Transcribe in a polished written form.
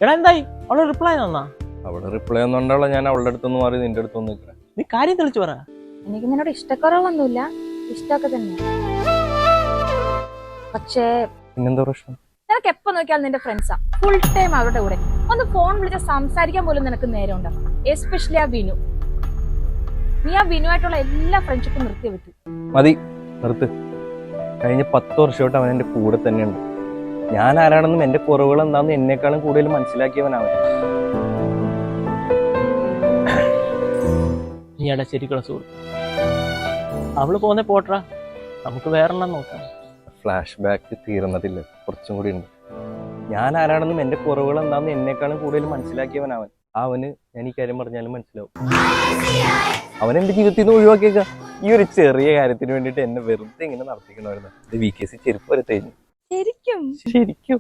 എടാ എന്തായി അവള് റിപ്ലൈ തന്നാ? അവള് റിപ്ലൈ ഒന്നുണ്ടാവുള്ള ഞാൻ അവളുടെ അടുത്തൊന്നും മാറി നിന്റെ അടുത്തൊന്നും നിൽക്കണേ. നീ കാര്യം തെളിച്ചു പറ. എനിക്ക് നിന്നോട് ഇഷ്ടക്കുറവൊന്നുമില്ല, ഇഷ്ടമൊക്കെ തന്നെ. പക്ഷേ പിന്നെന്താ പ്രശ്നം? നിനക്ക് എപ്പോ നോക്കിയാലും നിന്റെ ഫ്രണ്ട്സാ, ഫുൾ ടൈം അവരുടെ കൂടെ. ഒന്ന് ഫോൺ വിളിച്ച സംസാരിക്കാൻ പോലും നിനക്ക് നേരം ഉണ്ടാവും. എസ്പെഷ്യലി ആ വിനു. നീ ആ വിനുവായിട്ടുള്ള എല്ലാ ഫ്രണ്ട്ഷിപ്പും നിർത്തി വിട്ടു. മതി, നിർത്ത്. കഴിഞ്ഞ 10 വർഷമായിട്ട് അവൻ എന്റെ കൂടെ തന്നെയുണ്ട്. ഞാൻ ആരാണെന്നും എന്റെ കുറവുകൾ എന്താണെന്നും എന്നെക്കാളും കൂടുതൽ മനസ്സിലാക്കിയവനാവൻ. നീയുടെ ശരിക്കുള്ള സുഹൃത്ത്. അവള് പോന്നെ പോട്ടാ, നമുക്ക് വേറെണ്ണം നോക്കാം. ഫ്ലാഷ് ബാക്ക് തീർന്നതില്ല, കുറച്ചും കൂടി ഉണ്ട്. ഞാൻ ആരാണെന്നും എന്റെ കുറവുകൾ എന്താണെന്നും എന്നെക്കാളും കൂടുതൽ മനസ്സിലാക്കിയവനവൻ. അവന് ഞാൻ ഈ കാര്യം പറഞ്ഞാലും മനസ്സിലാവും. അവൻ എന്റെ ജീവിതത്തിൽ നിന്ന് ഒഴിവാക്കിയേക്ക. ഈ ഒരു ചെറിയ കാര്യത്തിന് വേണ്ടിയിട്ട് എന്നെ വെറുതെ ഇങ്ങനെ നടത്തിക്കണമായിരുന്നു. VKC ചെരുപ്പ് വരെ തേഞ്ഞു. ശരിക്കും ശരിക്കും